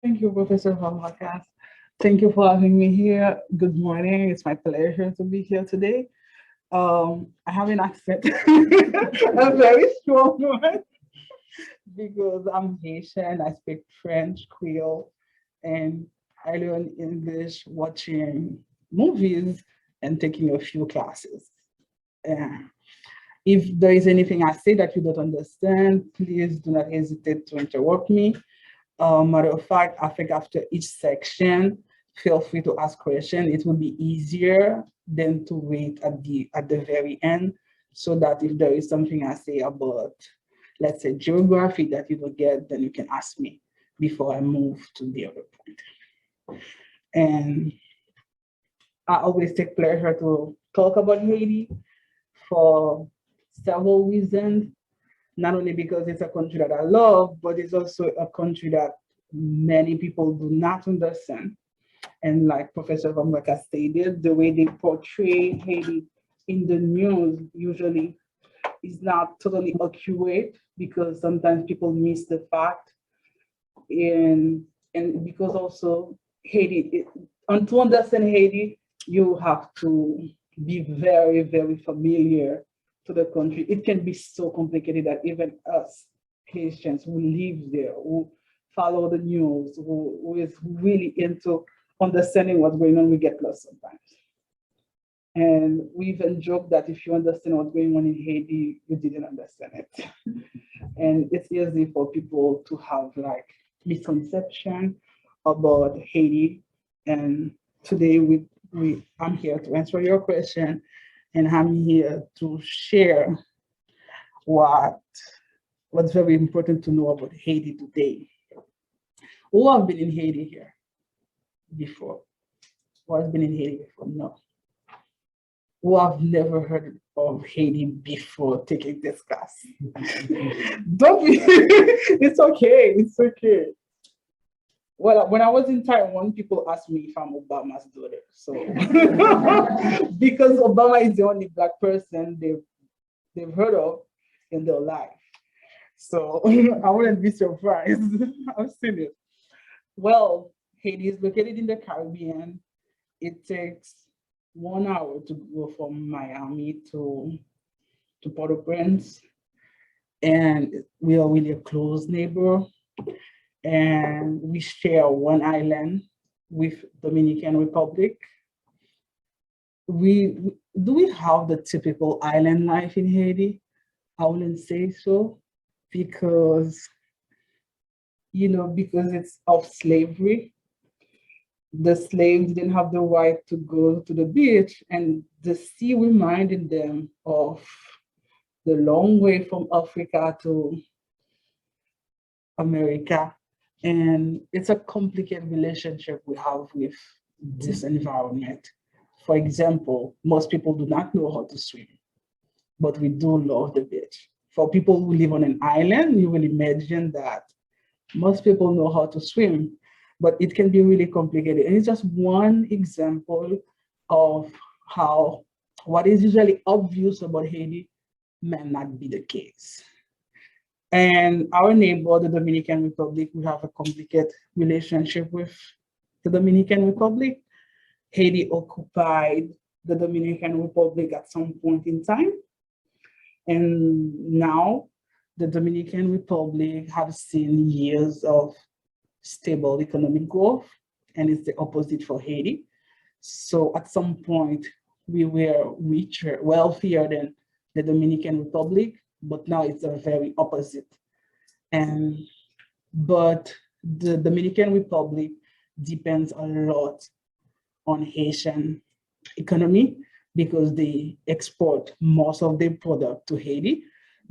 Thank you, Professor Vamakas. Thank you for having me here. Good morning. It's my pleasure to be here today. I have an accent, a very strong one, because I'm Haitian. I speak French, Creole, and I learn English watching movies and taking a few classes. Uh, if there is anything I say that you don't understand, please do not hesitate to interrupt me. Matter of fact, I think after each section, feel free to ask questions. It will be easier than to wait at the very end, so that if there is something I say about, let's say, geography that you don't get, then you can ask me before I move to the other point. And I always take pleasure to talk about Haiti for several reasons, not only because it's a country that I love, but it's also a country that many people do not understand. And like Professor Vamweka stated, the way they portray Haiti in the news usually is not totally accurate, because sometimes people miss the fact. And because also Haiti, and to understand Haiti, you have to be very, very familiar to the country. It can be so complicated that even us Haitians who live there, who follow the news, who is really into understanding what's going on, we get lost sometimes. And we even joke that if you understand what's going on in Haiti, you didn't understand it. And it's easy for people to have like misconception about Haiti. And today I'm here to answer your question, and I'm here to share what what's very important to know about Haiti today. Who have been in Haiti here before? Who has been in Haiti before? No. Who have never heard of Haiti before taking this class? Don't be, it's okay, it's okay. Well, when I was in Taiwan, people asked me if I'm Obama's daughter. So, because Obama is the only black person they've heard of in their life. So, I wouldn't be surprised. I've seen it. Well, Haiti is located in the Caribbean. It takes 1 hour to go from Miami to Port-au-Prince, and we are really a close neighbor. And we share one island with Dominican Republic. We do we have the typical island life in Haiti? I wouldn't say so, because because it's of slavery. The slaves didn't have the right to go to the beach, and the sea reminded them of the long way from Africa to America. And it's a complicated relationship we have with this environment. For example, most people do not know how to swim, but we do love the beach. For people who live on an island, you will imagine that most people know how to swim, but it can be really complicated. And it's just one example of how what is usually obvious about Haiti may not be the case. And our neighbor, the Dominican Republic, we have a complicated relationship with the Dominican Republic. Haiti occupied the Dominican Republic at some point in time. And now the Dominican Republic has seen years of stable economic growth, and it's the opposite for Haiti. So at some point, we were richer, wealthier than the Dominican Republic, but now it's the very opposite. And but the Dominican Republic depends a lot on Haitian economy, because they export most of their product to Haiti.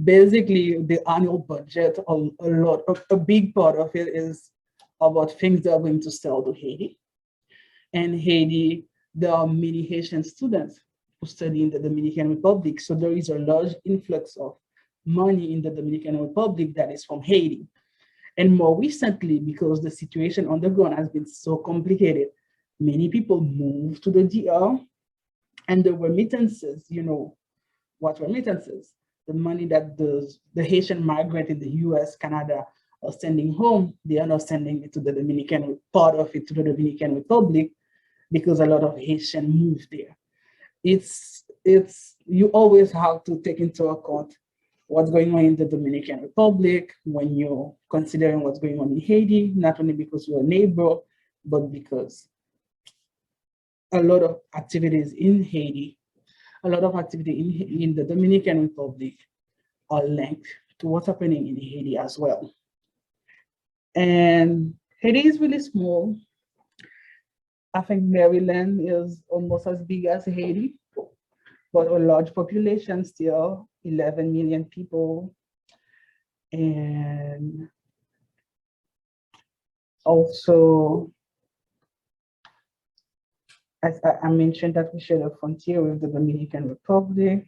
Basically, the annual budget, a big part of it is about things they're going to sell to Haiti. And Haiti, there are many Haitian students who study in the Dominican Republic. So there is a large influx of money in the Dominican Republic that is from Haiti. And more recently, because the situation on the ground has been so complicated, many people moved to the DR, and the remittances, what remittances? The money that the Haitian migrant in the US, Canada are sending home, they are not sending it to the Dominican, part of it to the Dominican Republic, because a lot of Haitian move there. It's you always have to take into account what's going on in the Dominican Republic when you're considering what's going on in Haiti, not only because you're a neighbor, but because a lot of activities in Haiti, a lot of activity in the Dominican Republic are linked to what's happening in Haiti as well. And Haiti is really small. I think Maryland is almost as big as Haiti, but a large population still, 11 million people. And also, as I mentioned, that we share a frontier with the Dominican Republic.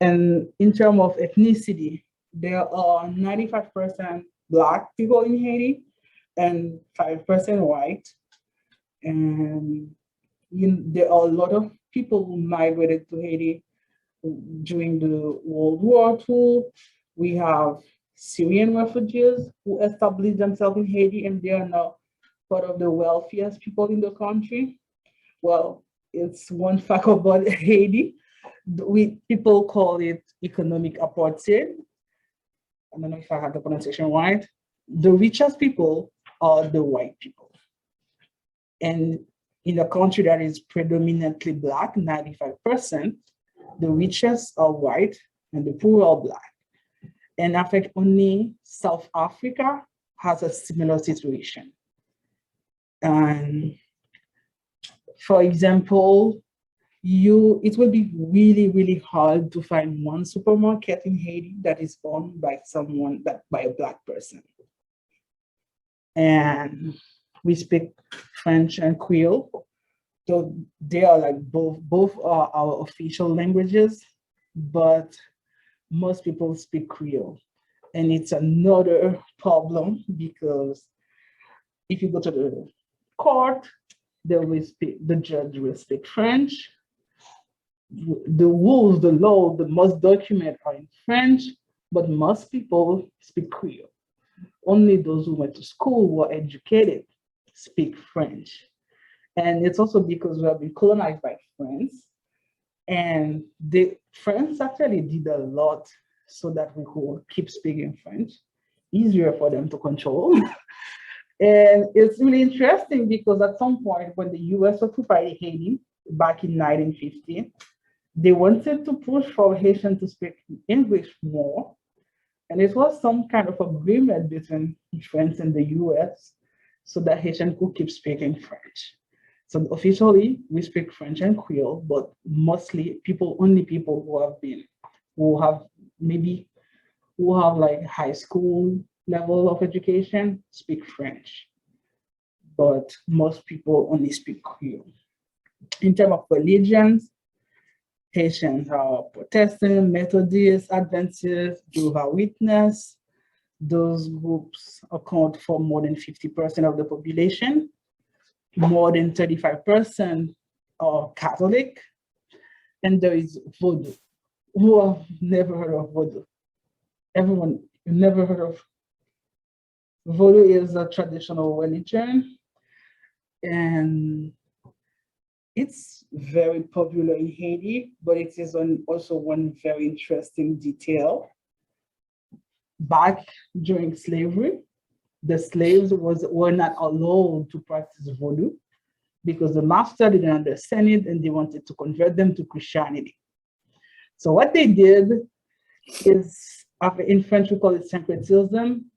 And in terms of ethnicity, there are 95% Black people in Haiti and 5% white. And there are a lot of people who migrated to Haiti during the World War II. We have Syrian refugees who established themselves in Haiti, and they are now part of the wealthiest people in the country. Well, it's one fact about Haiti. People call it economic apartheid. I don't know if I have the pronunciation right. The richest people are the white people. And in a country that is predominantly Black, 95%, the richest are white and the poor are Black. And I think only South Africa has a similar situation. And for example, it will be really, really hard to find one supermarket in Haiti that is owned by by a Black person. And we speak French and Creole. So they are like both are our official languages, but most people speak Creole. And it's another problem because if you go to the court, the judge will speak French. The rules, the law, the most document are in French, but most people speak Creole. Only those who went to school, who are educated, speak French. And it's also because we have been colonized by France. And the France actually did a lot so that we could keep speaking French, easier for them to control. And it's really interesting because at some point when the US occupied Haiti back in 1950, they wanted to push for Haitians to speak English more. And it was some kind of agreement between France and the US so that Haitian could keep speaking French. So officially, we speak French and Creole, but mostly only people who have like high school level of education speak French. But most people only speak Creole. In terms of religions, Haitians are Protestant, Methodist, Adventist, Jehovah's Witness. Those groups account for more than 50% of the population. More than 35% are Catholic. And there is Vodou. Who have never heard of Vodou? Everyone, you've never heard of Vodou is a traditional religion. And it's very popular in Haiti, but it is also one very interesting detail. Back during slavery, the slaves were not allowed to practice voodoo because the master didn't understand it and they wanted to convert them to Christianity. So what they did is, in French we call it syncretism,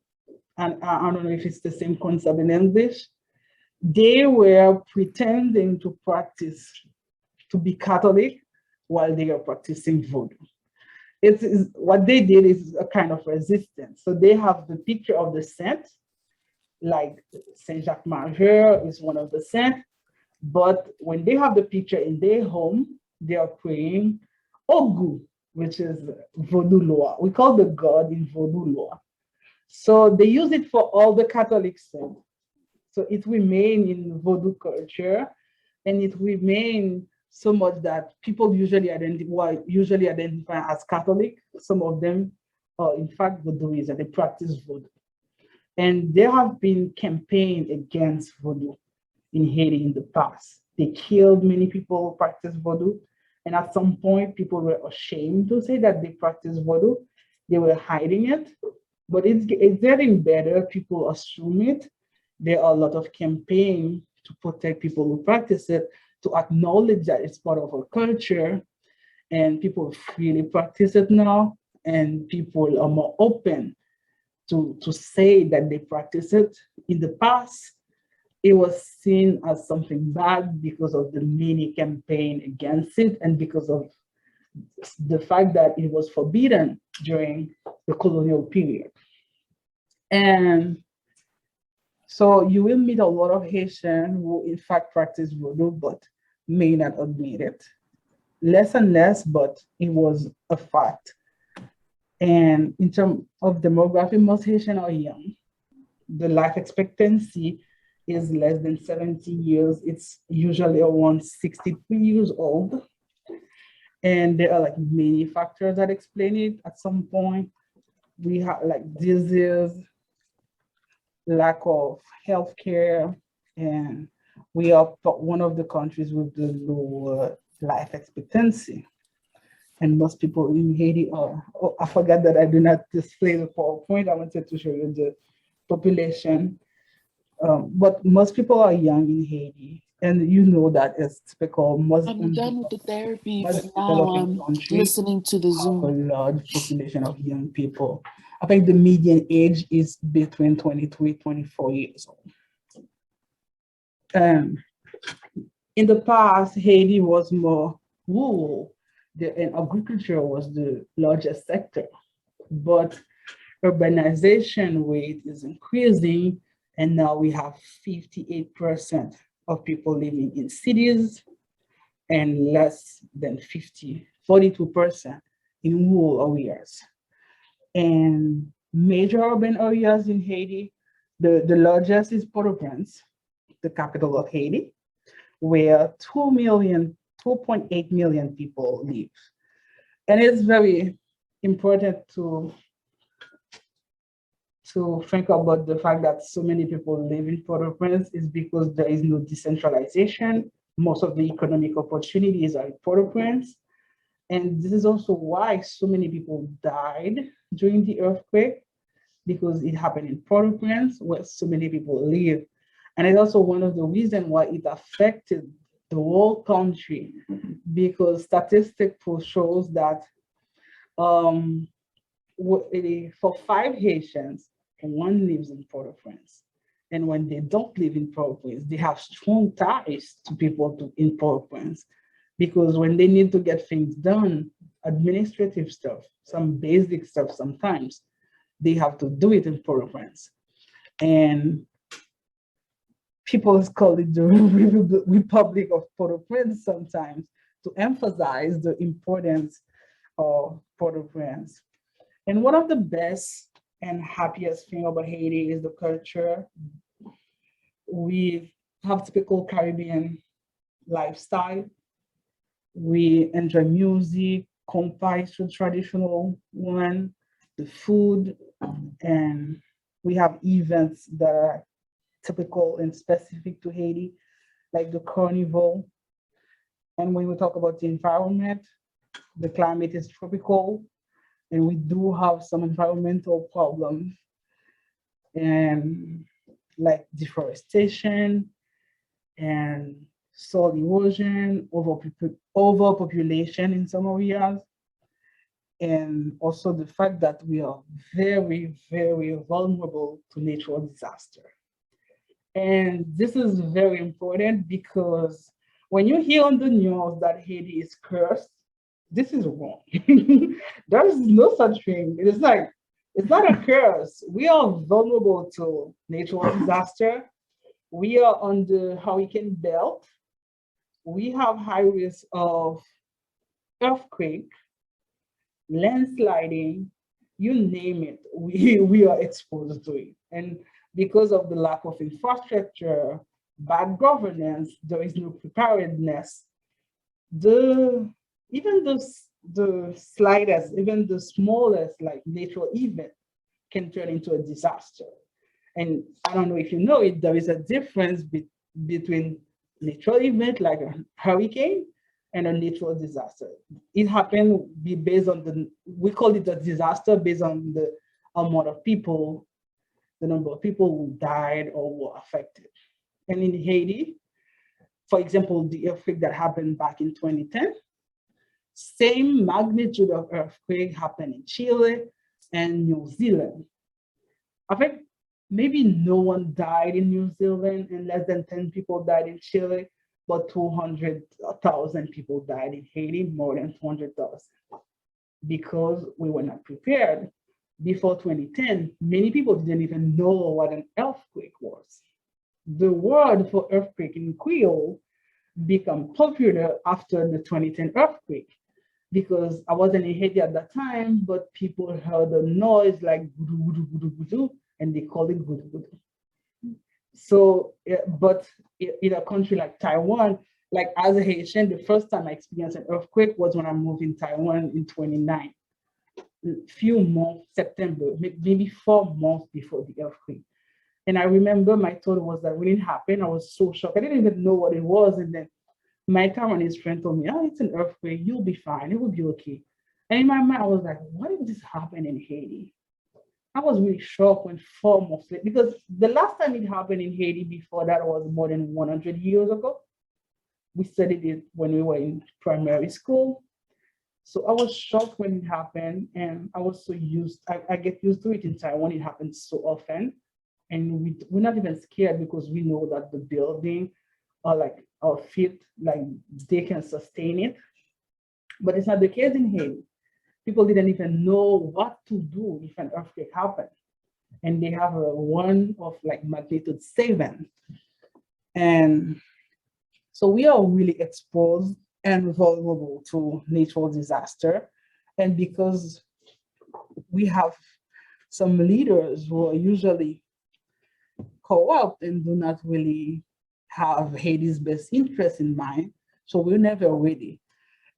and I don't know if it's the same concept in English. They were pretending to be Catholic while they are practicing voodoo. What they did is a kind of resistance. So they have the picture of the saint, like Saint Jacques Majeur is one of the saints, but when they have the picture in their home, they are praying Ogu, which is voodoo law. We call the god in voodoo law. So they use it for all the Catholic saints. So it remains in voodoo culture, and it remains so much that people usually identify as Catholic. Some of them are in fact voodooists and they practice voodoo. And there have been campaigns against voodoo in Haiti in the past. They killed many people who practice voodoo. And at some point, people were ashamed to say that they practice voodoo. They were hiding it. But it's getting better. People assume it. There are a lot of campaigns to protect people who practice it, to acknowledge that it's part of our culture, and people freely practice it now, and people are more open to say that they practice it. In the past, it was seen as something bad because of the many campaign against it and because of the fact that it was forbidden during the colonial period. And so you will meet a lot of Haitians who in fact practice voodoo but may not admit it. Less and less, but it was a fact. And in terms of demography, most Haitians are young. The life expectancy is less than 70 years. It's usually around 63 years old. And there are like many factors that explain it. At some point, we have like disease, lack of healthcare, and we are one of the countries with the lower life expectancy. And most people in Haiti are, oh, I forgot that I do not display the PowerPoint. I wanted to show you the population. But most people are young in Haiti. And you know that it's typical. I'm done with the therapy, Most but now developing I'm countries listening to the have a Zoom. large population of young people. I think the median age is between 23, 24 years old. Um, in the past, Haiti was more rural, and agriculture was the largest sector. But urbanization rate is increasing, and now we have 58% of people living in cities and less than 42% in rural areas. And major urban areas in Haiti, the largest is Port-au-Prince, the capital of Haiti, where 2.8 million people live. And it's very important to think about the fact that so many people live in Port-au-Prince is because there is no decentralization. Most of the economic opportunities are in Port-au-Prince. And this is also why so many people died during the earthquake, because it happened in Port-au-Prince, where so many people live. And it's also one of the reasons why it affected the whole country, because statistics shows that um, for 5 Haitians, one lives in Port-au-Prince. And when they don't live in Port-au-Prince, they have strong ties to people in Port-au-Prince, because when they need to get things done, administrative stuff, some basic stuff sometimes, they have to do it in Port-au-Prince. And people call it the Republic of Port-au-Prince sometimes to emphasize the importance of Port-au-Prince. And one of the best and happiest thing about Haiti is the culture. We have typical Caribbean lifestyle. We enjoy music, compa is the traditional one, the food, and we have events that are typical and specific to Haiti, like the carnival. And when we talk about the environment, the climate is tropical, and we do have some environmental problems, and like deforestation and soil erosion, overpopulation in some areas, and also the fact that we are very, very vulnerable to natural disaster. And this is very important because when you hear on the news that Haiti is cursed, this is wrong. There is no such thing. It is like, it's not a curse. We are vulnerable to natural disaster. We are on the hurricane belt. We have high risk of earthquake, landsliding, you name it, we are exposed to it. And because of the lack of infrastructure, bad governance, there is no preparedness. The even the slightest, even the smallest like natural event can turn into a disaster. And I don't know if you know it, there is a difference between natural event like a hurricane and a natural disaster. It happened based on we call it a disaster based on the amount of people, the number of people who died or were affected. And in Haiti, for example, the earthquake that happened back in 2010, same magnitude of earthquake happened in Chile and New Zealand. I think maybe no one died in New Zealand and less than 10 people died in Chile, but 200,000 people died in Haiti, more than 200,000, because we were not prepared. Before 2010, many people didn't even know what an earthquake was. The word for earthquake in Creole became popular after the 2010 earthquake, because I wasn't in Haiti at that time, but people heard a noise like gudu, gudu, gudu, gudu, and they called it gudu, gudu. So, but in a country like Taiwan, like as a Haitian, the first time I experienced an earthquake was when I moved in Taiwan in 29, few months, September, maybe 4 months before the earthquake. And I remember my thought was that when it happened, I was so shocked. I didn't even know what it was. And then my Taiwanese friend told me, oh, it's an earthquake. You'll be fine. It will be okay. And in my mind, I was like, what if this happened in Haiti? I was really shocked when 4 months later, because the last time it happened in Haiti before that was more than 100 years ago. We studied it when we were in primary school. So I was shocked when it happened, and I was so I get used to it in Taiwan. It happens so often. And we're not even scared because we know that the building are like our feet, like they can sustain it. But it's not the case in Haiti. People didn't even know what to do if an earthquake happened. And they have a one of like magnitude 7. And so we are really exposed and vulnerable to natural disaster. And because we have some leaders who are usually corrupt and do not really have Haiti's best interest in mind, so we're never ready.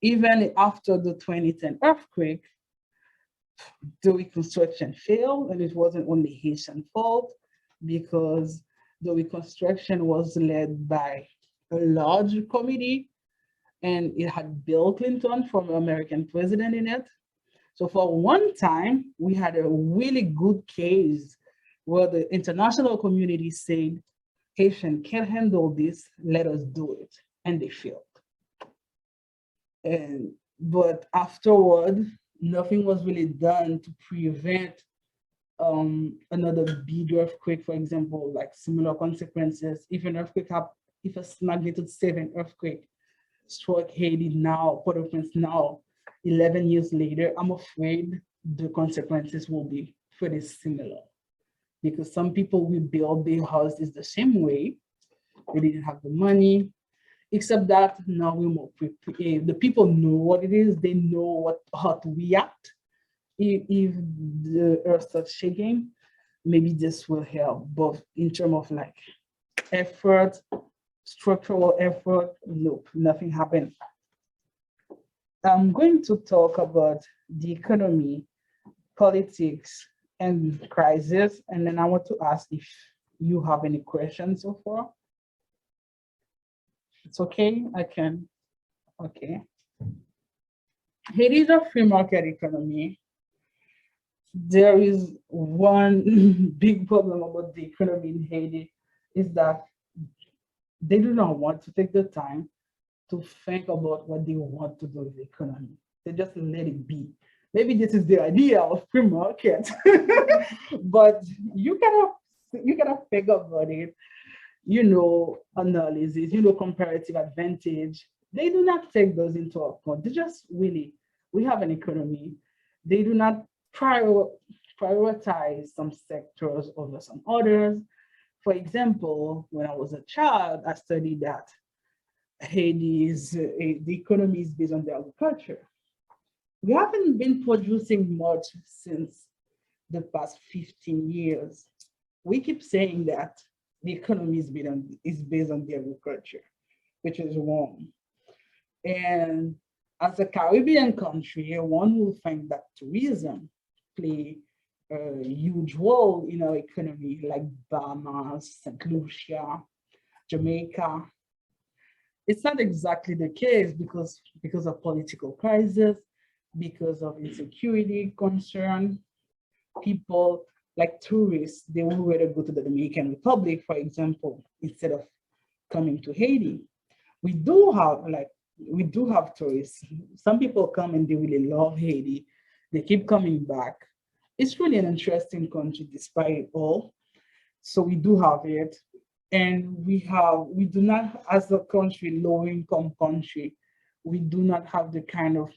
Even after the 2010 earthquake, the reconstruction failed, and it wasn't only Haitian fault, because the reconstruction was led by a large committee, and it had Bill Clinton, former American president, in it. So for one time, we had a really good case where the international community said, Haitian can't handle this, let us do it. And they failed. But afterward, nothing was really done to prevent another big earthquake, for example, like similar consequences. If an earthquake if a magnitude 7 earthquake struck Haiti now, Port-au-Prince now, 11 years later, I'm afraid the consequences will be pretty similar. Because some people will build their houses the same way. They didn't have the money, except that now we're more prepared. The people know what it is. They know how to react. If the earth starts shaking, maybe this will help. But in terms of like effort, structural effort, nope, nothing happened. I'm going to talk about the economy, politics, and crisis, and then I want to ask if you have any questions so far. It's okay, I can. Okay. Haiti is a free market economy. There is one big problem about the economy in Haiti, is that they do not want to take the time to think about what they want to do with the economy. They just let it be. Maybe this is the idea of free market, but you cannot think about it. Analysis, comparative advantage. They do not take those into account. They just really, we have an economy. They do not prioritize some sectors over some others. For example, when I was a child, I studied that Haiti's the economy is based on the agriculture. We haven't been producing much since the past 15 years. We keep saying that the economy is based on the agriculture, which is wrong. And as a Caribbean country, one will think that tourism play a huge role in our economy, like Bahamas, St. Lucia, Jamaica. It's not exactly the case because of political crisis, because of insecurity concern. People like tourists, they would rather go to the Dominican Republic, for example, instead of coming to Haiti. We do have like we do have tourists. Some people come and they really love Haiti. They keep coming back. It's really an interesting country despite it all. So we do have it. And we do not, as a country, low income country, we do not have the kind of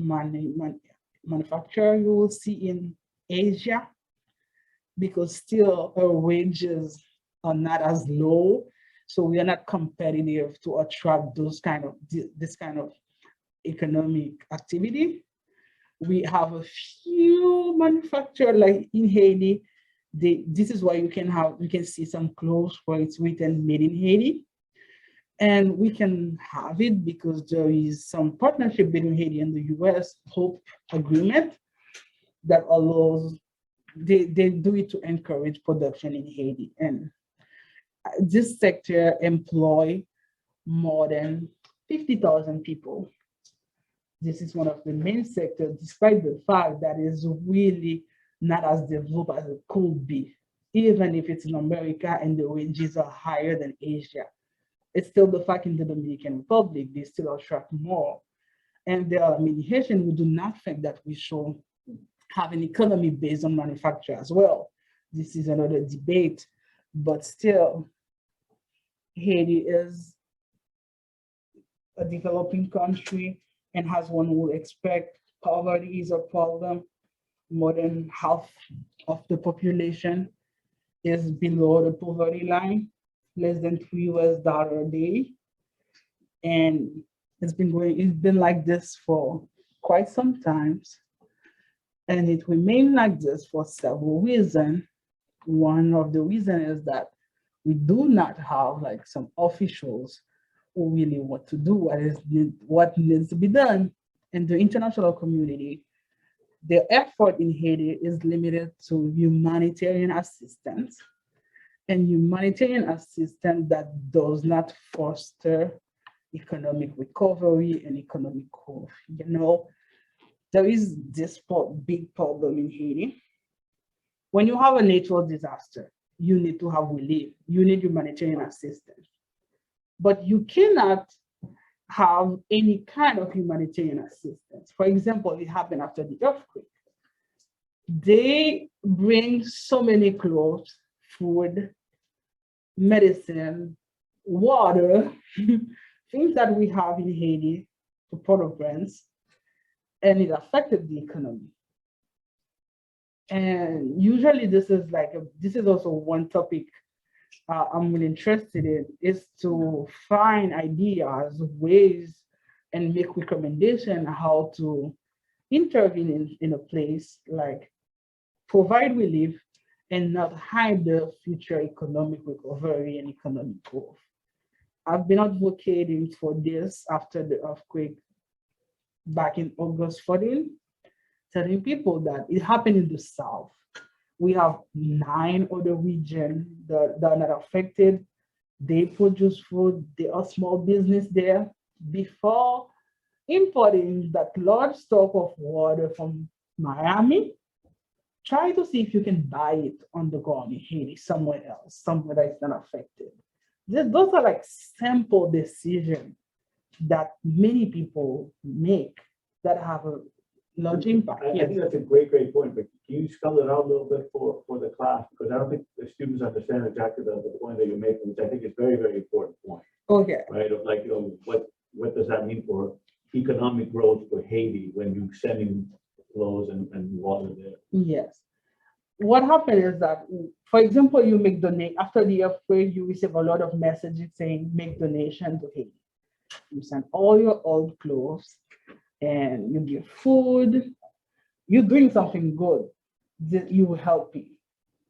manufacturer you will see in Asia because still our wages are not as low. So we are not competitive to attract this kind of economic activity. We have a few manufacturers like in Haiti. This is why you can see some clothes where it's written made in Haiti. And we can have it because there is some partnership between Haiti and the US Hope Agreement that allows they do it to encourage production in Haiti. And this sector employ more than 50,000 people. This is one of the main sectors, despite the fact that it's really not as developed as it could be. Even if it's in America and the wages are higher than Asia, it's still the fact in the Dominican Republic, they still attract more. And there are many Haitians who do not think that we should have an economy based on manufacture as well. This is another debate, but still, Haiti is a developing country, and as one would expect, poverty is a problem. More than half of the population is below the poverty line, less than $3 a day. And it's been like this for quite some times. And it remained like this for several reasons. One of the reasons is that we do not have like some officials who really want to do what needs to be done. In the international community, the effort in Haiti is limited to humanitarian assistance and humanitarian assistance that does not foster economic recovery and economic growth. You know, there is this big problem in Haiti. When you have a natural disaster, you need to have relief, you need humanitarian assistance. But you cannot have any kind of humanitarian assistance. For example, it happened after the earthquake. They bring so many clothes, food, medicine, water, things that we have in Haiti to Port-au-Prince, and it affected the economy. And usually this is also one topic I'm really interested in, is to find ideas, ways, and make recommendation how to intervene in a place, like provide relief and not hide the future economic recovery and economic growth. I've been advocating for this after the earthquake back in August 14, telling people that it happened in the South. We have 9 other regions that are not affected. They produce food, they are small business there. Before importing that large stock of water from Miami, try to see if you can buy it on the ground in Haiti, somewhere else, somewhere that is not affected. Those are like simple decisions that many people make that have a large impact. I think that's a great point, but can you spell it out a little bit for the class? Because I don't think the students understand exactly the point that you're making, which I think is very important point, Okay. right? Of like, what does that mean for economic growth for Haiti when you're sending clothes and water there? Yes. What happened is that, for example, you make donate after the earthquake, you receive a lot of messages saying make donation to Haiti. You send all your old clothes and you give food. You're doing something good that you will help people.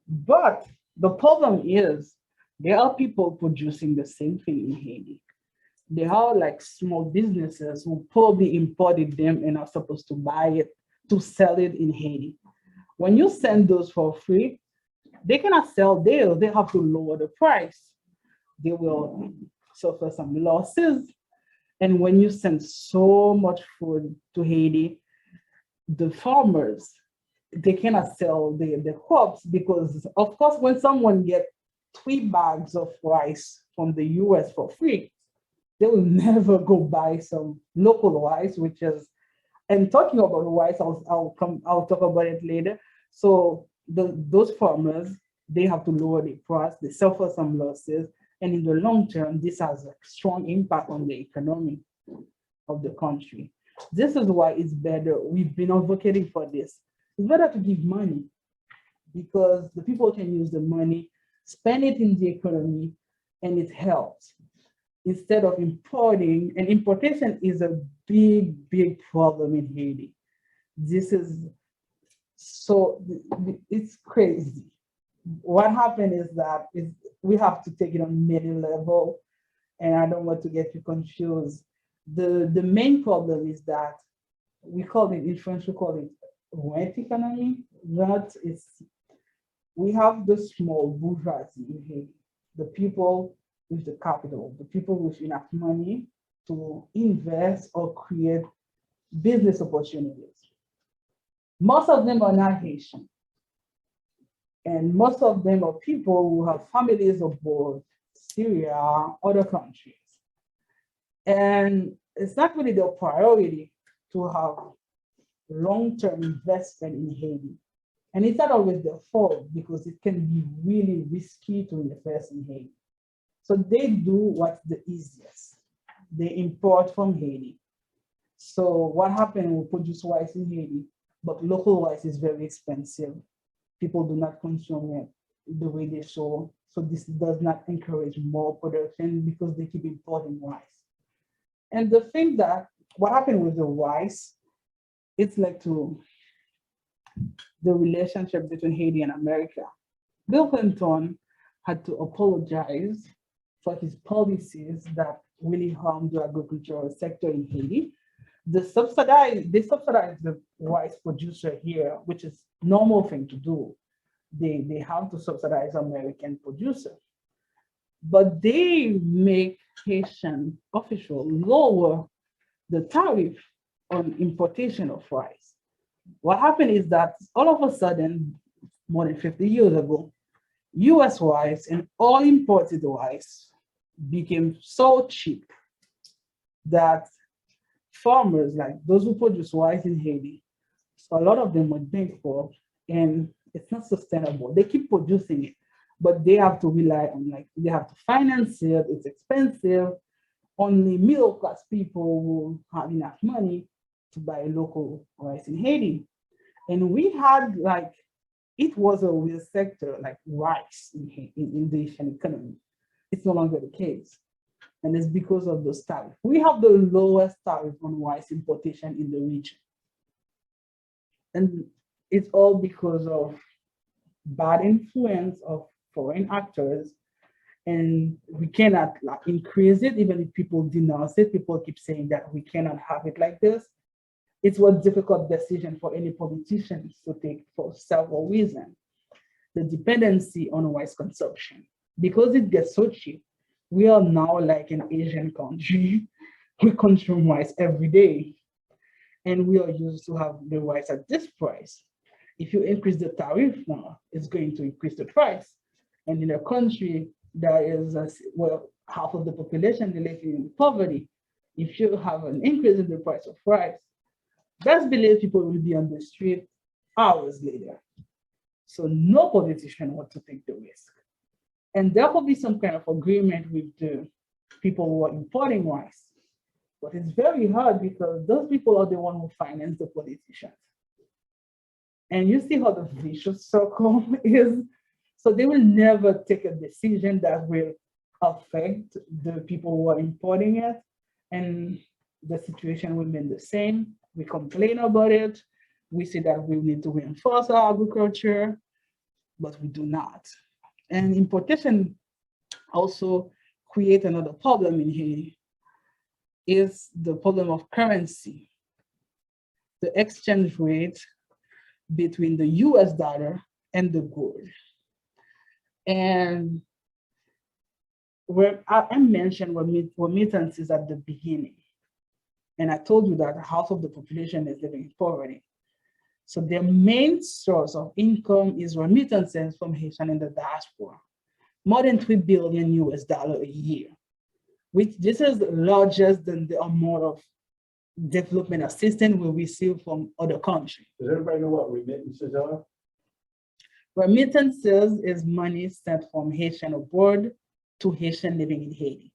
But the problem is there are people producing the same thing in Haiti. There are like small businesses who probably imported them and are supposed to buy it to sell it in Haiti. When you send those for free, they cannot sell there. They have to lower the price. They will suffer some losses. And when you send so much food to Haiti, the farmers, they cannot sell the crops because, of course, when someone gets 3 bags of rice from the US for free, they will never go buy some local rice, which is, and talking about rice, I'll talk about it later. So those farmers, they have to lower the price, they suffer some losses, and in the long term, this has a strong impact on the economy of the country. This is why it's better. We've been advocating for this. It's better to give money because the people can use the money, spend it in the economy, and it helps instead of importing. And importation is a big, big problem in Haiti. This is so, it's crazy. What happened is that we have to take it on many levels, and I don't want to get you confused. The main problem is that we call it, in French, we call it rent economy. That is, we have the small bourgeoisie in Haiti, the people with the capital, the people with enough money to invest or create business opportunities. Most of them are not Haitian. And most of them are people who have families abroad, Syria, other countries. And it's not really their priority to have long-term investment in Haiti. And it's not always their fault because it can be really risky to invest in Haiti. So they do what's the easiest. They import from Haiti. So what happened, we produce rice in Haiti, but local rice is very expensive. People do not consume it the way they should. So this does not encourage more production because they keep importing rice. And the thing that, what happened with the rice, it's like to the relationship between Haiti and America. Bill Clinton had to apologize for his policies that really harmed the agricultural sector in Haiti. They subsidize the rice producer here, which is normal thing to do. They have to subsidize American producer, but they make Haitian official lower the tariff on importation of rice. What happened is that all of a sudden, more than 50 years ago, US rice and all imported rice became so cheap that farmers, like those who produce rice in Haiti, so a lot of them went bankrupt, and it's not sustainable. They keep producing it, but they have to rely on, like, they have to finance it, it's expensive. Only middle class people will have enough money to buy local rice in Haiti. And we had, like, it was a real sector, like rice in the Haitian economy. It's no longer the case. And it's because of those tariffs. We have the lowest tariff on rice importation in the region. And it's all because of bad influence of foreign actors. And we cannot, like, increase it, even if people denounce it. People keep saying that we cannot have it like this. It's a difficult decision for any politicians to take for several reasons. The dependency on rice consumption. Because it gets so cheap, we are now like an Asian country. We consume rice every day. And we are used to have the rice at this price. If you increase the tariff now, it's going to increase the price. And in a country that is, well, half of the population living in poverty, if you have an increase in the price of rice, best believe people will be on the street hours later. So no politician wants to take the risk. And there will be some kind of agreement with the people who are importing rice. But it's very hard because those people are the ones who finance the politicians. And you see how the vicious circle is. So they will never take a decision that will affect the people who are importing it. And the situation will remain the same. We complain about it. We say that we need to reinforce our agriculture, but we do not. And importation also create another problem in Haiti, is the problem of currency. The exchange rate between the US dollar and the gold. And where I mentioned remittances at the beginning. And I told you that half of the population is living in poverty. So their main source of income is remittances from Haitian in the diaspora, more than 3 billion US dollar a year, which this is larger than the amount of development assistance we receive from other countries. Does everybody know what remittances are? Remittances is money sent from Haitian abroad to Haitian living in Haiti.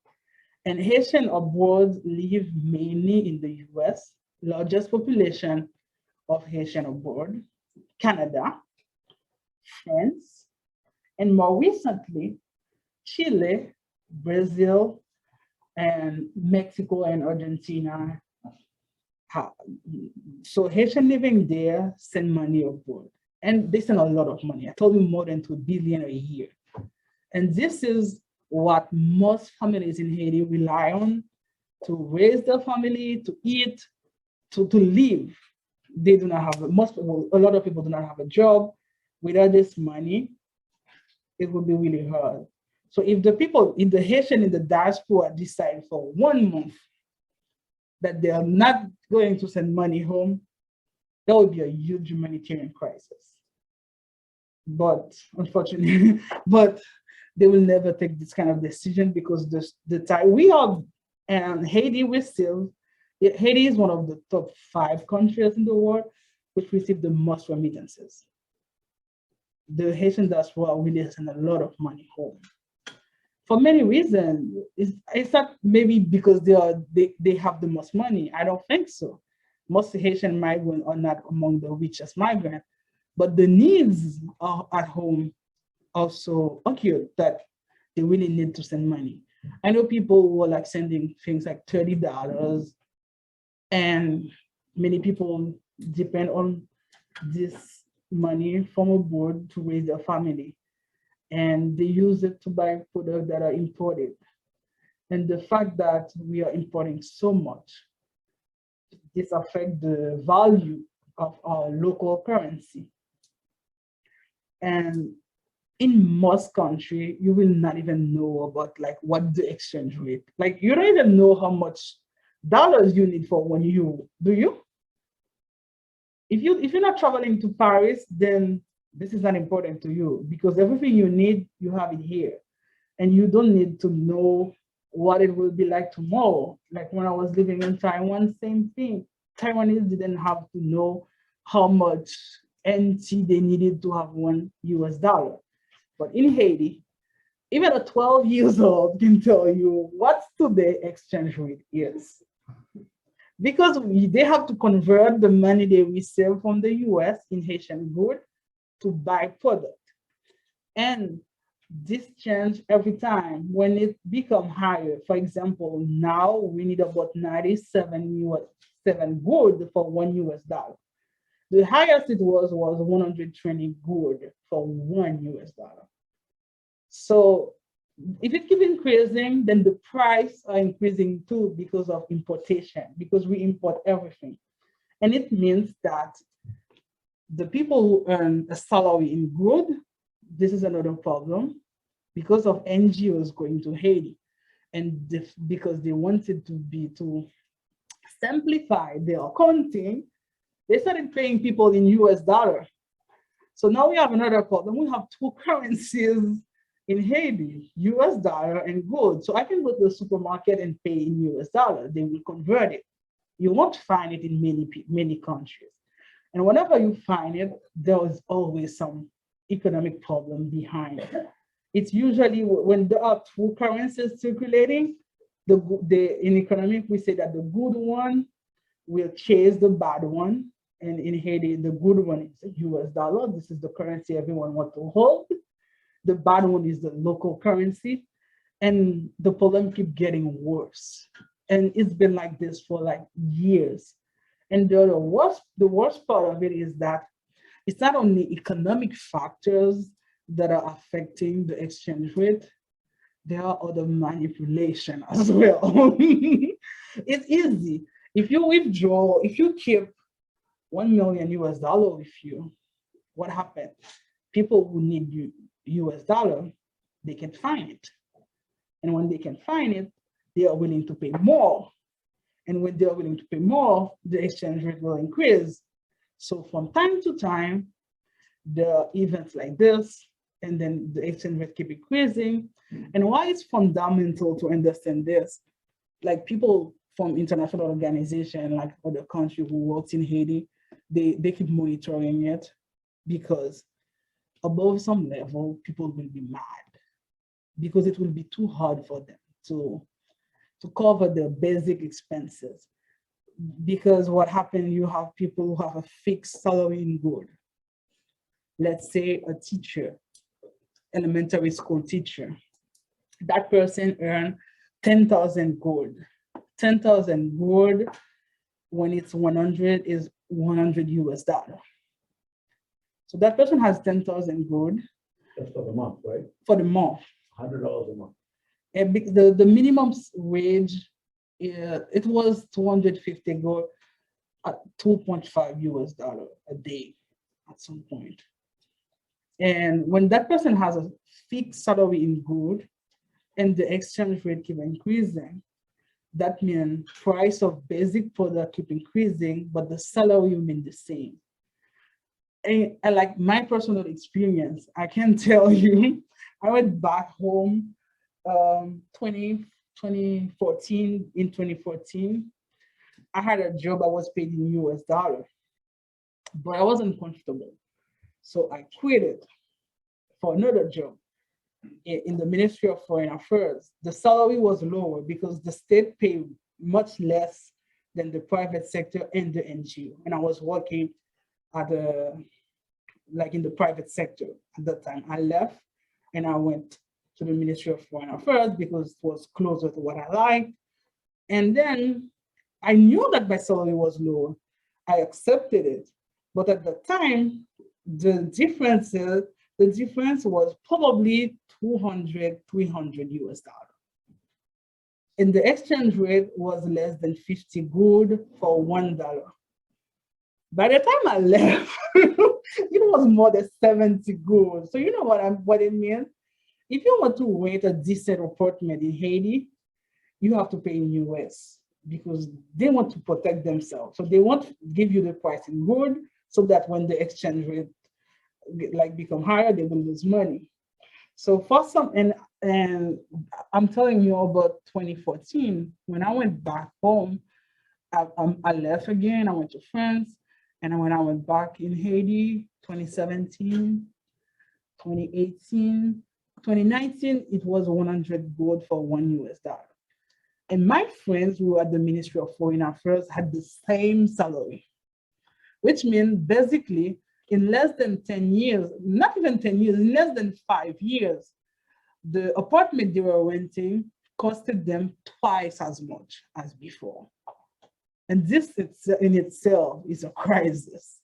And Haitian abroad live mainly in the US, largest population of Haitian abroad, Canada, France, and more recently, Chile, Brazil, and Mexico and Argentina. So Haitian living there send money abroad, and they send a lot of money. I told you more than 2 billion a year. And this is what most families in Haiti rely on to raise their family, to eat, to live. They do not have, a lot of people do not have a job. Without this money, it would be really hard. So if the people in the Haitian in the diaspora decide for 1 month that they are not going to send money home, that would be a huge humanitarian crisis. But unfortunately, but they will never take this kind of decision because the time we are, and Haiti Haiti is one of the top 5 countries in the world which receive the most remittances. The Haitian diaspora really send a lot of money home. For many reasons, it's not maybe because they have the most money. I don't think so. Most Haitian migrants are not among the richest migrants, but the needs are at home also acute that they really need to send money. I know people who are like sending things like $30, and many people depend on this money from abroad to raise their family. And they use it to buy products that are imported. And the fact that we are importing so much, this affects the value of our local currency. And in most countries, you will not even know about like what the exchange rate. Like you don't even know how much dollars you need for 1 euro, do you? If you're not traveling to Paris, then this is not important to you because everything you need, you have it here. And you don't need to know what it will be like tomorrow. Like when I was living in Taiwan, same thing. Taiwanese didn't have to know how much NT they needed to have 1 US dollar. But in Haiti, even a 12 years old can tell you what today exchange rate is. Because they have to convert the money they receive from the US in Haitian good to buy product. And this change every time when it become higher. For example, now we need about 97 good for 1 US dollar. The highest it was 120 good for 1 US dollar. So if it keeps increasing, then the price are increasing too because of importation, because we import everything. And it means that the people who earn a salary in good, this is another problem because of NGOs going to Haiti. And because they wanted to simplify their accounting, they started paying people in US dollar. So now we have another problem. We have 2 currencies in Haiti, US dollar and gold. So I can go to the supermarket and pay in US dollar. They will convert it. You won't find it in many countries. And whenever you find it, there is always some economic problem behind it. It's usually when there are 2 currencies circulating, in economic, we say that the good one will chase the bad one. And in Haiti, the good one is the US dollar. This is the currency everyone wants to hold. The bad one is the local currency. And the problem keeps getting worse. And it's been like this for like years. And the worst part of it is that it's not only economic factors that are affecting the exchange rate, there are other manipulation as well. It's easy. If you keep 1 million US dollar with you, what happened? People who need US dollar, they can find it. And when they can find it, they are willing to pay more. And when they are willing to pay more, the exchange rate will increase. So from time to time, there are events like this, and then the exchange rate keep increasing. And why it's fundamental to understand this, like people from international organization, like other country who works in Haiti, they keep monitoring it, because above some level, people will be mad, because it will be too hard for them to cover their basic expenses. Because what happened, you have people who have a fixed salary in gold. Let's say a teacher, elementary school teacher, that person earned 10,000 gold. 10,000 gold, when it's 100, is 100 US dollar. So that person has 10,000 gold. That's for the month, right? For the month. $100 a month. And the minimum wage, it was 250 gold at 2.5 US dollar a day at some point. And when that person has a fixed salary in gold and the exchange rate keep increasing, that means price of basic product keep increasing, but the salary remain the same. And like my personal experience, I can tell you, I went back home 2014. In 2014, I had a job I was paid in US dollar, but I wasn't comfortable. So I quit it for another job in the Ministry of Foreign Affairs. The salary was lower because the state paid much less than the private sector and the NGO. And I was working at in the private sector at that time. I left and I went to the Ministry of Foreign Affairs because it was closer to what I liked. And then I knew that my salary was lower. I accepted it. But at the time, the difference was probably 200, 300 US dollar. And the exchange rate was less than 50 gold for $1. By the time I left, it was more than 70 gold. So you know what it means? If you want to rent a decent apartment in Haiti, you have to pay in US because they want to protect themselves. So they won't give you the price in gold so that when the exchange rate become higher, they will lose money. So for some, and I'm telling you about 2014, when I went back home, I left again, I went to France, and when I went back in Haiti, 2017, 2018, 2019, it was 100 gold for $1 US. And my friends who were at the Ministry of Foreign Affairs had the same salary, which means basically in less than 10 years, not even 10 years, in less than 5 years, the apartment they were renting costed them twice as much as before. And this in itself is a crisis.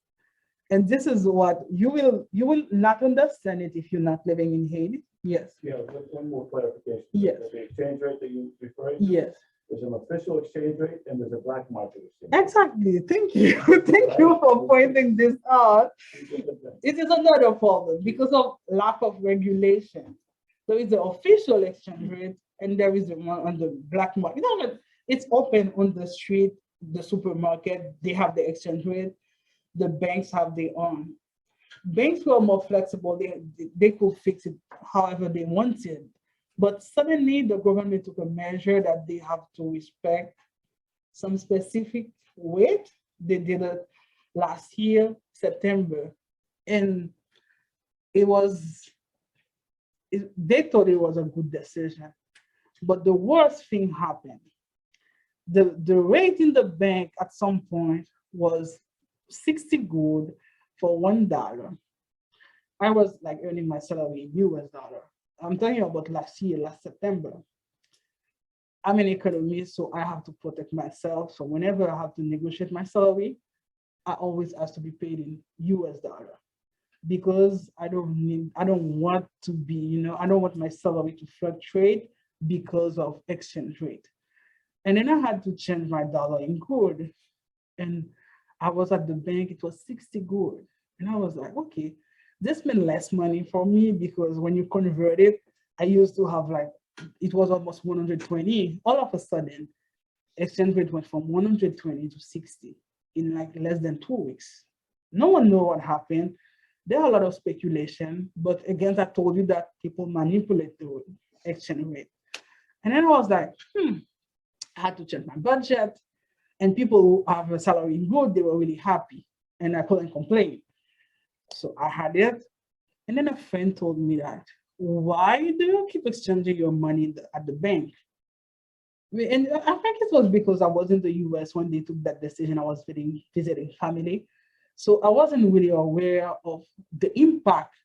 And this is what you will not understand it if you're not living in Haiti. Yes. Yeah, one more clarification. Yes. The exchange rate that you referred to? Yes. There's an official exchange rate and there's a black market exchange rate. Exactly. Thank you. Thank you for pointing this out. It is another problem because of lack of regulation. There is the official exchange rate and there is the one on the black market. You know, it's open on the street, the supermarket, they have the exchange rate. The banks have their own. Banks were more flexible. They could fix it however they wanted. But suddenly the government took a measure that they have to respect some specific weight. They did it last year, September. And they thought it was a good decision. But the worst thing happened. The rate in the bank at some point was 60 gold for $1. I was earning my salary in US dollar. I'm talking about last September. I'm an economist, so I have to protect myself. So whenever I have to negotiate my salary, I always ask to be paid in US dollar because I don't want to be, I don't want my salary to fluctuate because of exchange rate. And then I had to change my dollar in gold. And I was at the bank, it was 60 gold. And I was like, okay, this meant less money for me because when you convert it, I used to have like, it was almost 120. All of a sudden, exchange rate went from 120 to 60 in like less than 2 weeks. No one knows what happened. There are a lot of speculation, but again, I told you that people manipulate the exchange rate. And then I was like, I had to check my budget. And people who have a salary in good, they were really happy. And I couldn't complain. So I had it. And then a friend told me that, why do you keep exchanging your money at the bank? And I think it was because I was in the US when they took that decision. I was visiting family. So I wasn't really aware of the impact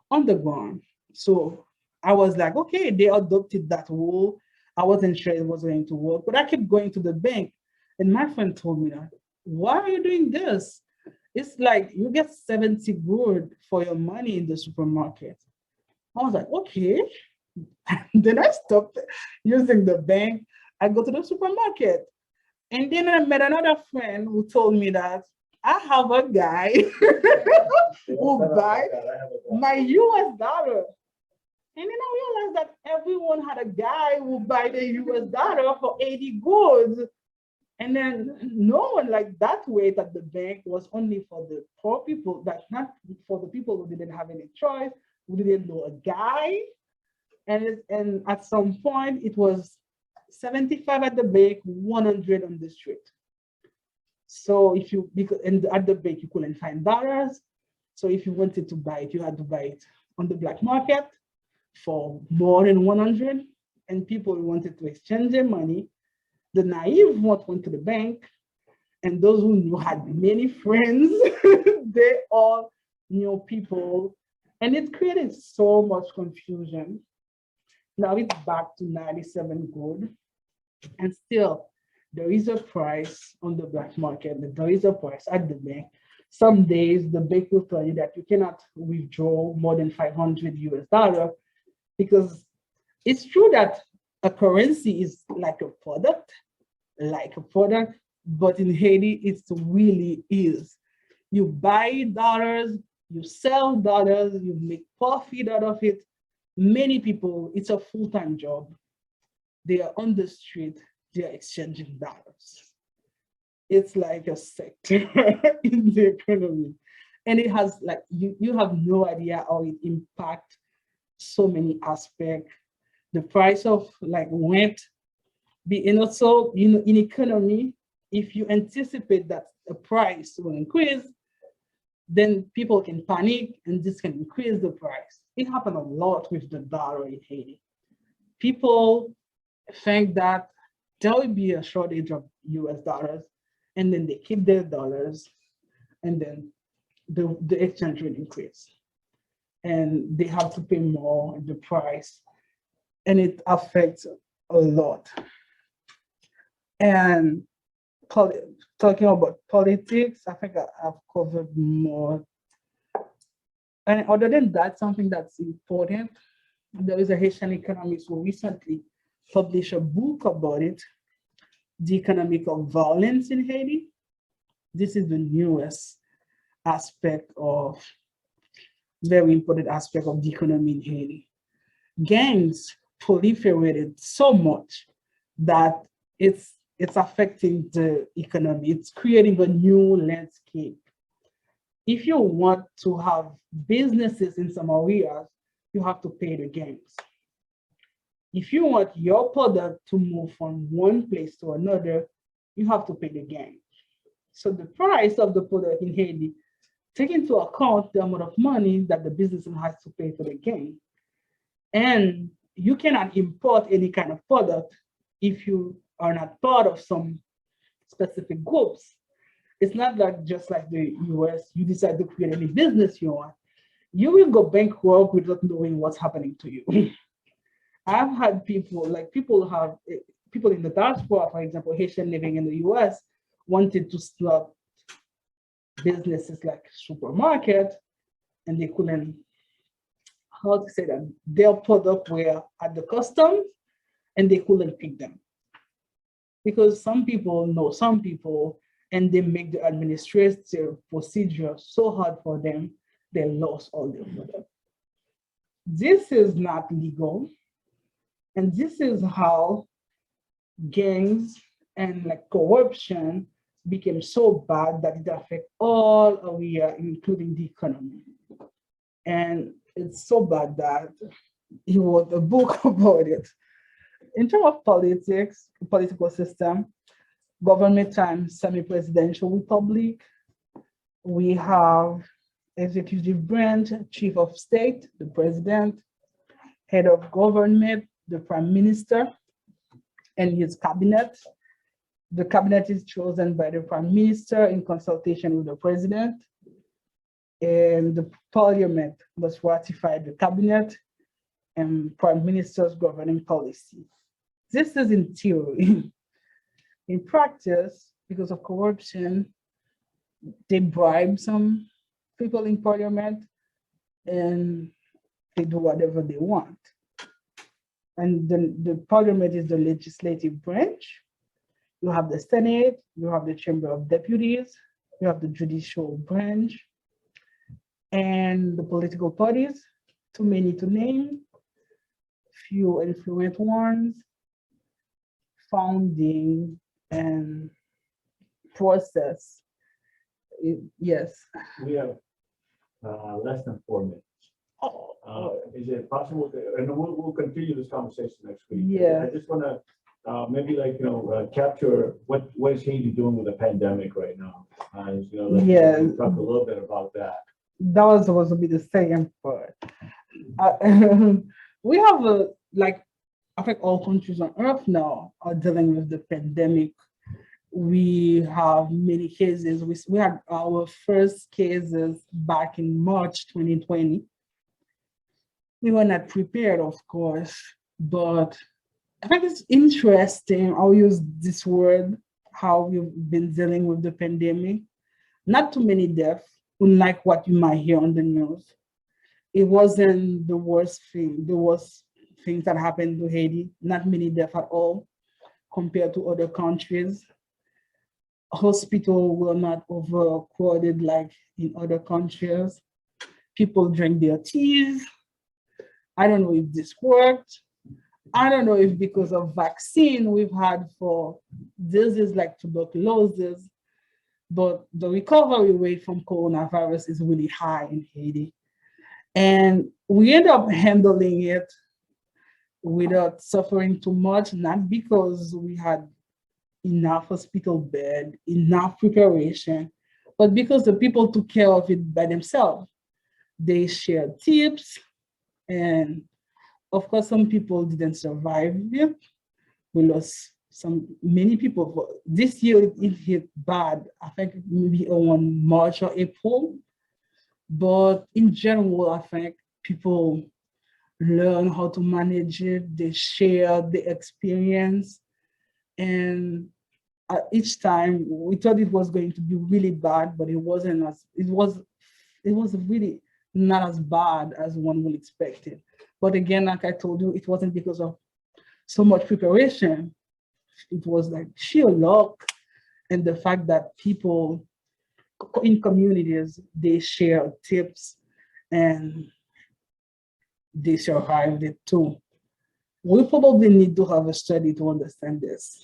on the ground. So I was like, okay, they adopted that rule. I wasn't sure it was going to work, but I kept going to the bank. And my friend told me that, why are you doing this? It's like you get 70 good for your money in the supermarket. I was like, okay. Then I stopped using the bank. I go to the supermarket. And then I met another friend who told me that I have a guy who buy my US dollar. And then I realized that everyone had a guy who buy the US dollar for 80 goods. And then no one like that wait at the bank was only for the poor people, that's not for the people who didn't have any choice, who didn't know a guy. And at some point it was 75 at the bank, 100 on the street. So if you, because and at the bank you couldn't find dollars. So if you wanted to buy it, you had to buy it on the black market for more than 100. And people wanted to exchange their money. The naive went to the bank, and those who knew had many friends. They all knew people, and it created so much confusion. Now it's back to 97 gold, and still there is a price on the black market, there is a price at the bank. Some days the bank will tell you that you cannot withdraw more than 500 US dollar, because it's true that a currency is like a product, but in Haiti, it really is. You buy dollars, you sell dollars, you make profit out of it. Many people, it's a full-time job. They are on the street, they are exchanging dollars. It's like a sector in the economy. And it has like, you have no idea how it impacts so many aspects. The price of like rent, and also, in economy, if you anticipate that the price will increase, then people can panic and this can increase the price. It happened a lot with the dollar in Haiti. People think that there will be a shortage of US dollars, and then they keep their dollars, and then the exchange rate increase. And they have to pay more in the price, and it affects a lot. And talking about politics, I think I've covered more. And other than that, something that's important, there is a Haitian economist who recently published a book about it, The Economic of Violence in Haiti. This is the newest aspect of, very important aspect of the economy in Haiti. Gangs proliferated so much that it's affecting the economy. It's creating a new landscape. If you want to have businesses in some areas, you have to pay the gangs. If you want your product to move from one place to another, you have to pay the gang. So the price of the product in Haiti, take into account the amount of money that the business has to pay for the gang. And you cannot import any kind of product if you are not part of some specific groups. It's not like just like the US, you decide to create any business you want. You will go bankrupt without knowing what's happening to you. I've had people in the diaspora, for example, Haitian living in the US, wanted to start businesses like supermarket, and they couldn't, how to say that, their product were at the customs and they couldn't pick them. Because some people know some people, and they make the administrative procedure so hard for them, they lost all their freedom. This is not legal, and this is how gangs and like corruption became so bad that it affects all area, including the economy. And it's so bad that he wrote a book about it. In terms of politics, political system, government times semi-presidential republic, we have executive branch, chief of state, the president, head of government, the prime minister, and his cabinet. The cabinet is chosen by the prime minister in consultation with the president, and the parliament must ratify the cabinet and prime minister's governing policy. This is in theory. In practice, because of corruption, they bribe some people in parliament and they do whatever they want. And the parliament is the legislative branch. You have the Senate, you have the Chamber of Deputies, you have the judicial branch, and the political parties, too many to name, few influential ones, founding and process. Yes. We have less than 4 minutes. Is it possible, and we'll continue this conversation next week. Yeah. I just want to maybe capture what is Haiti doing with the pandemic right now? Yeah. Talk a little bit about that. That was supposed to be the second part. We have I think all countries on earth now are dealing with the pandemic. We have many cases. We had our first cases back in March 2020. We were not prepared, of course, but I think it's interesting. I'll use this word, how we've been dealing with the pandemic. Not too many deaths, unlike what you might hear on the news. It wasn't the worst thing, the worst things that happened to Haiti, not many deaths at all compared to other countries. Hospitals were not overcrowded like in other countries. People drank their teas. I don't know if this worked. I don't know if because of vaccine we've had for diseases like tuberculosis, but the recovery rate from coronavirus is really high in Haiti. And we end up handling it without suffering too much, not because we had enough hospital bed, enough preparation, but because the people took care of it by themselves. They shared tips, and of course, some people didn't survive it. We lost many people. But this year it hit bad, I think maybe around March or April. But in general, I think people learn how to manage it. They share the experience. And each time we thought it was going to be really bad, but it wasn't it was really not as bad as one would expect it. But again, like I told you, it wasn't because of so much preparation. It was like sheer luck and the fact that people in communities, they share tips and they survived it too. We probably need to have a study to understand this.